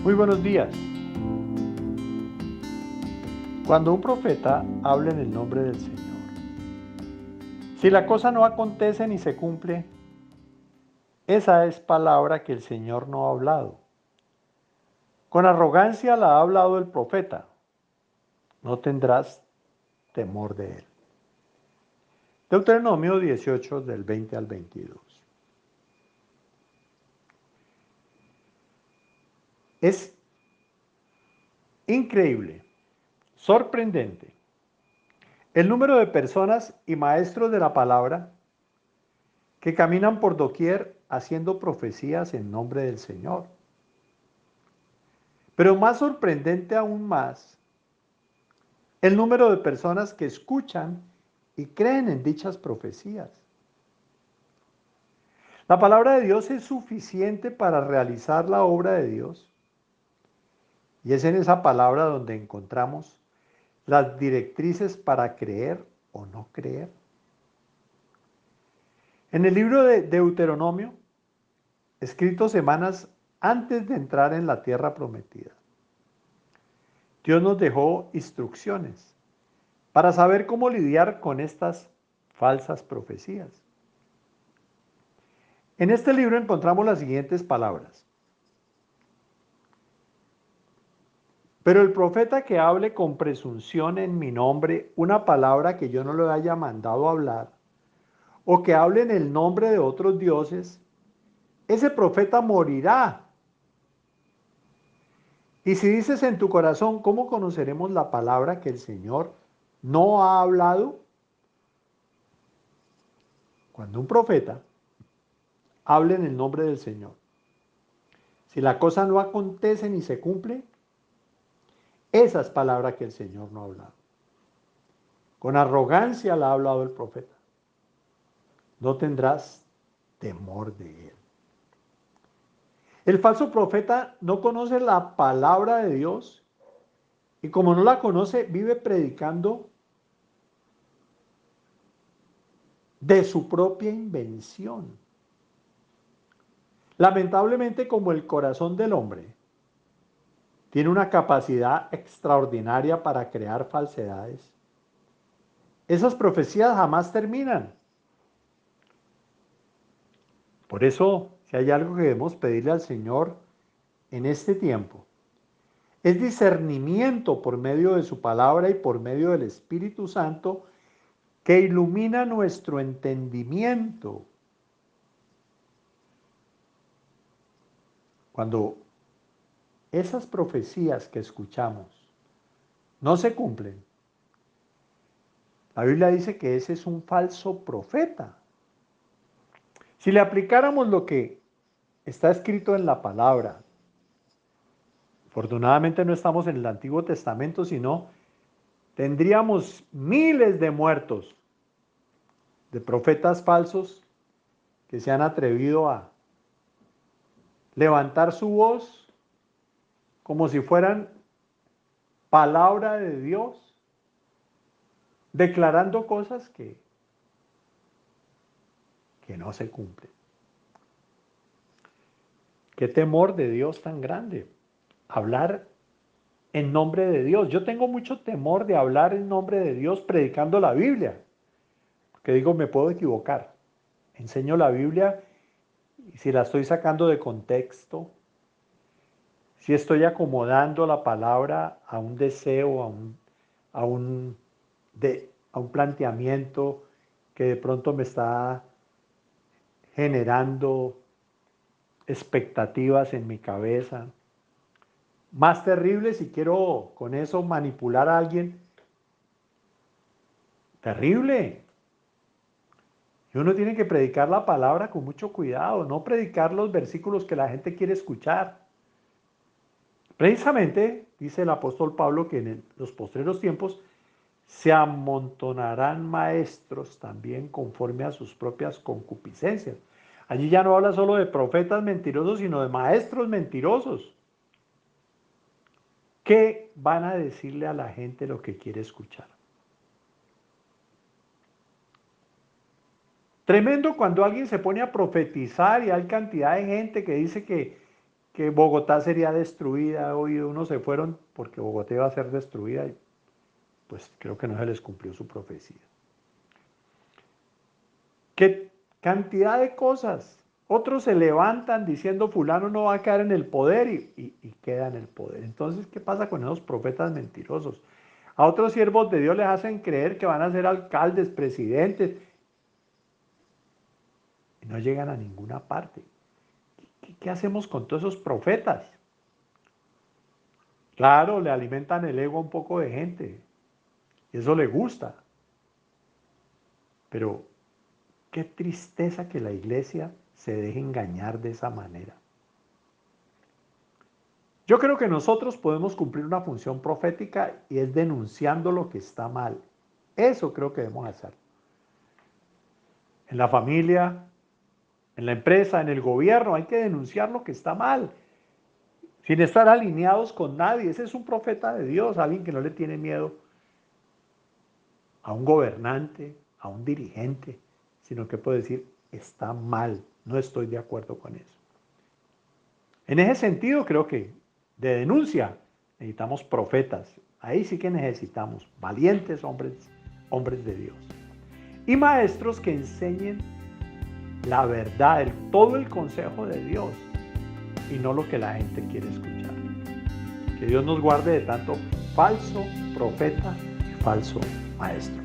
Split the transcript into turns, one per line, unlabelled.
Muy buenos días. Cuando un profeta habla en el nombre del Señor, si la cosa no acontece ni se cumple, esa es palabra que el Señor no ha hablado. Con arrogancia la ha hablado el profeta. No tendrás temor de él. Deuteronomio 18 del 20 al 22. Es increíble, sorprendente, el número de personas y maestros de la palabra que caminan por doquier haciendo profecías en nombre del Señor. Pero más sorprendente aún más, el número de personas que escuchan y creen en dichas profecías. La palabra de Dios es suficiente para realizar la obra de Dios y es en esa palabra donde encontramos las directrices para creer o no creer. En el libro de Deuteronomio, escrito semanas antes de entrar en la tierra prometida, Dios nos dejó instrucciones para saber cómo lidiar con estas falsas profecías. En este libro encontramos las siguientes palabras. Pero el profeta que hable con presunción en mi nombre una palabra que yo no le haya mandado hablar, o que hable en el nombre de otros dioses, ese profeta morirá. Y si dices en tu corazón, ¿cómo conoceremos la palabra que el Señor no ha hablado? Cuando un profeta hable en el nombre del Señor, si la cosa no acontece ni se cumple, esa es palabra que el Señor no ha hablado. Con arrogancia la ha hablado el profeta. No tendrás temor de él. El falso profeta no conoce la palabra de Dios y como no la conoce, vive predicando de su propia invención. Lamentablemente, como el corazón del hombre tiene una capacidad extraordinaria para crear falsedades, esas profecías jamás terminan. Por eso, si hay algo que debemos pedirle al Señor en este tiempo, es discernimiento por medio de su palabra y por medio del Espíritu Santo que ilumina nuestro entendimiento. Cuando esas profecías que escuchamos no se cumplen, la Biblia dice que ese es un falso profeta. Si le aplicáramos lo que está escrito en la palabra, afortunadamente no estamos en el Antiguo Testamento, sino tendríamos miles de muertos de profetas falsos que se han atrevido a levantar su voz como si fueran palabra de Dios, declarando cosas que no se cumplen. Qué temor de Dios tan grande. Hablar en nombre de Dios. Yo tengo mucho temor de hablar en nombre de Dios predicando la Biblia. Porque digo, me puedo equivocar. Enseño la Biblia y si la estoy sacando de contexto, si estoy acomodando la palabra a un deseo, a un, a un planteamiento que de pronto me está generando expectativas en mi cabeza. Más terrible si quiero con eso manipular a alguien. Terrible. Y uno tiene que predicar la palabra con mucho cuidado, no predicar los versículos que la gente quiere escuchar. Precisamente, dice el apóstol Pablo, que en los postreros tiempos se amontonarán maestros también conforme a sus propias concupiscencias. Allí ya no habla solo de profetas mentirosos, sino de maestros mentirosos. ¿Qué van a decirle a la gente lo que quiere escuchar? Tremendo cuando alguien se pone a profetizar y hay cantidad de gente que dice que Bogotá sería destruida, hoy unos se fueron porque Bogotá iba a ser destruida y pues creo que no se les cumplió su profecía. ¿Qué cantidad de cosas? Otros se levantan diciendo fulano no va a quedar en el poder y queda en el poder. Entonces, ¿qué pasa con esos profetas mentirosos? A otros siervos de Dios les hacen creer que van a ser alcaldes, presidentes, y no llegan a ninguna parte. ¿Qué hacemos con todos esos profetas? Claro, le alimentan el ego a un poco de gente, y eso le gusta, pero qué tristeza que la iglesia se deje engañar de esa manera. Yo creo que nosotros podemos cumplir una función profética y es denunciando lo que está mal. Eso creo que debemos hacer. En la familia, en la empresa, en el gobierno, hay que denunciar lo que está mal, sin estar alineados con nadie. Ese es un profeta de Dios, alguien que no le tiene miedo a un gobernante, a un dirigente, sino que puede decir, está mal, no estoy de acuerdo con eso. En ese sentido, creo que de denuncia necesitamos profetas. Ahí sí que necesitamos valientes hombres de Dios. Y maestros que enseñen la verdad, todo el consejo de Dios y no lo que la gente quiere escuchar. Que Dios nos guarde de tanto falso profeta y falso maestro.